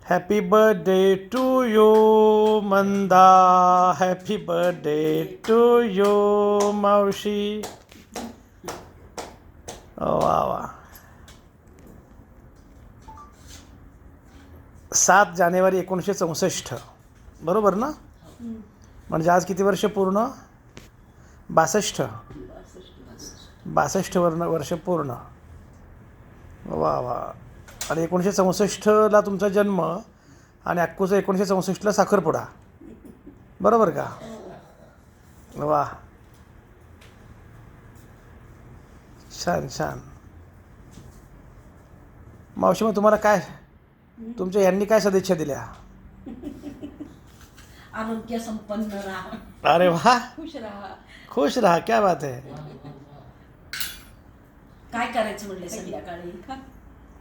Happy birthday to you Manda. Happy birthday to you मावशी. वा वा. 7 जानेवारी 1964 बरोबर ना? म्हणजे आज किती वर्ष पूर्ण? 62. 62 वर्ष पूर्ण. वा वा. आणि 1964ला तुमचा जन्म आणि अक्कूचा 1964ला साखरपुडा बरोबर का? वा, छान छान. मावशी, मग तुम्हाला काय तुमच्या यांनी काय सदिच्छा दिल्या? आरोग्य संपन्न राहा, अरे वा, खुश राहा. खुश रहा. क्या बात है. काय करायचं म्हणले संध्याकाळी?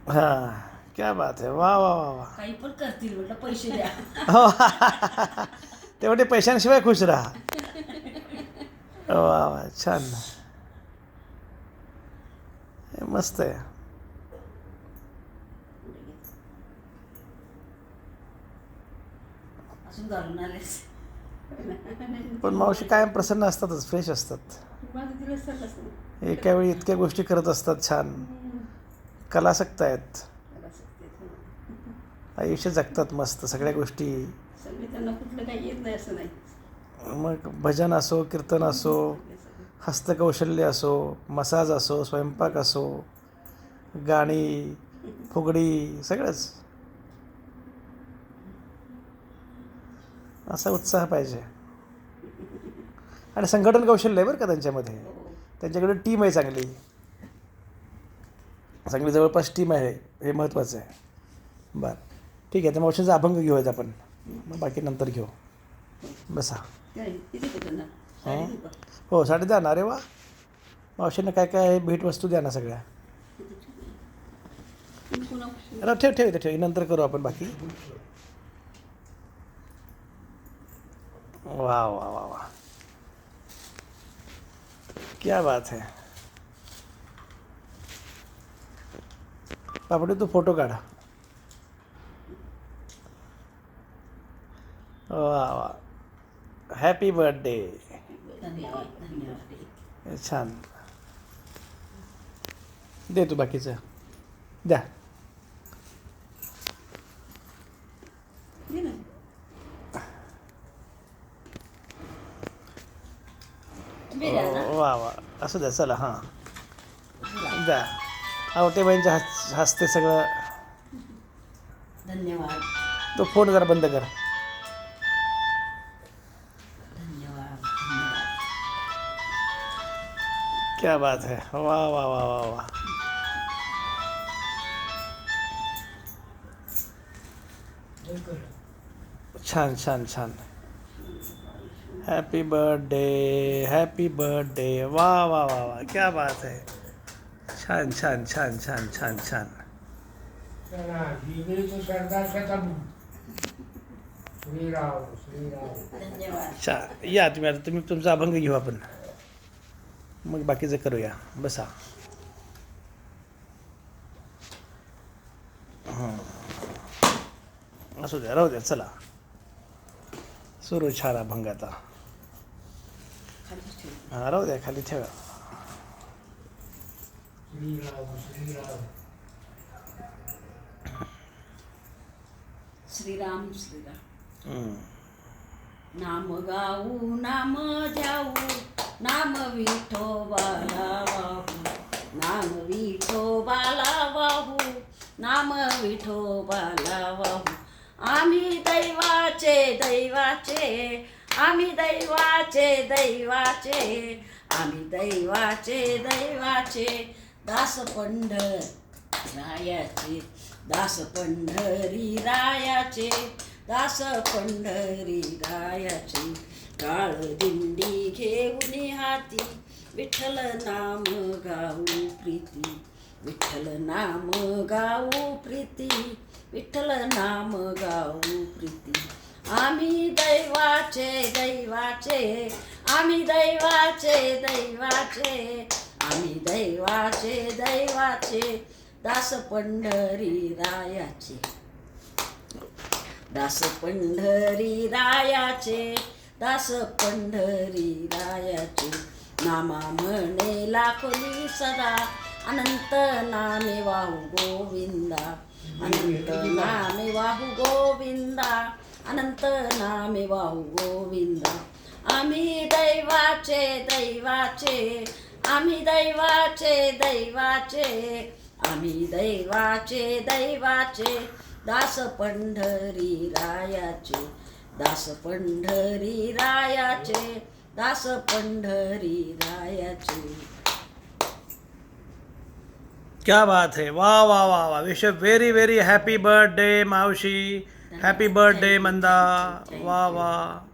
हां, क्या बात है. वा वा वा वा. काही पण करतील म्हटलं, पैसे द्या. हो. ते म्हणजे पैशांशिवाय खुश राहा. वा वा, छान. हे मस्त आहे. अजून घालून आलेस. पण मावशी कायम प्रसन्न असतातच, फ्रेश असतात. माझं दिवस चाललाच नाही. एका वेळी इतक्या गोष्टी करत असतात. छान कलासक्त आहेत. आयुष्य जगतात मस्त सगळ्या गोष्टी. सगळे त्यांना कुठलं काही येत नाही असं नाही. मग भजन असो, कीर्तन असो, हस्तकौशल्य असो, मसाज असो, स्वयंपाक असो, गाणी, फुगडी, सगळंच. असा उत्साह पाहिजे. आणि संघटन कौशल्य आहे बरं का त्यांच्यामध्ये. त्यांच्याकडे टीम आहे चांगली चांगली, जवळपास टीम आहे. हे महत्त्वाचं आहे. बरं, ठीक आहे. तर मावशींचा अभंग घेऊयात आपण, मग बाकी नंतर घेऊ. बसा. त्यांना हो, साडी द्या ना. अरे वा, मावशींना काय काय आहे भेटवस्तू द्या ना सगळ्या. अरे ठेव ठेव इथे ठेव, नंतर करू आपण बाकी. वा वा वा वा, क्या बात है. पापडी, तू फोटो काढा. वा वा, हॅपी बर्थडे. धन्यवाद धन्यवाद. छान. दे तू बाकीचं द्या. दे ना. तुम्ही द्या ना. वा वा, असं द्या. चला, हां द्या. आवटेबाईंच्या हस्ते सगळं. धन्यवाद तो फोन जरा बंद कर. धन्यवाद धन्यवाद. क्या बात है. वा वा वा वा वा. छान छान छान. Happy birthday, happy birthday. वा वा वा वा, क्या बात है. छान छान छान छान छान छान. धन्यवाद. छान. या तुम्ही, आता तुम्ही तुमचा अभंग घेऊ आपण, मग बाकीचं करूया. बसा. असू द्या, राहू द्या. चला, सुरू छान अभंग आता. खालीच ठेव. हां, राहू द्या, खाली ठेवा. श्रीराम श्रीराम. हम्म. नाम गाऊ नाम द्याऊ, नाम विठोबाला वाहू, नाम विठोबाला वाहू, नाम विठोबाला वाहू. आम्ही दैवाचे दैवाचे, आम्ही दैवाचे दैवाचे, आम्ही दैवाचे दैवाचे, दास पंढरायाचे, दास पंढरी रायाचे, दास पंढरी रायाचे. काळ दिंडी घेऊन हाती, विठ्ठल नाम गाऊ प्रीती, विठ्ठल नाम गाऊ प्रीती, विठ्ठल नाम गाऊ प्रीती. आम्ही दैवाचे दैवाचे, आम्ही दैवाचे दैवाचे, आम्ही दैवाचे दैवाचे, दास पंढरी रायाचे. दास पंढरी रायाचे, दास पंढरी रायाचे. नामा म्हणे लाखोली सदा, अनंत नामे वाहू गोविंदा, अनंत नामे वाहू गोविंदा, अनंत नामे वाहू गोविंदा. आम्ही दैवाचे दैवाचे, आम्ही दैवाचे दैवाचे, आम्ही दैवाचे दैवाचे. दास पंढरी रायाचे, दास पंढरी रायाचे, दास पंढरी रायाचे. क्या बात है, वाह वाह वाह वाह. Wish very very happy birthday मावशी. हॅपी बर्थडे मंदा. वाह वाह.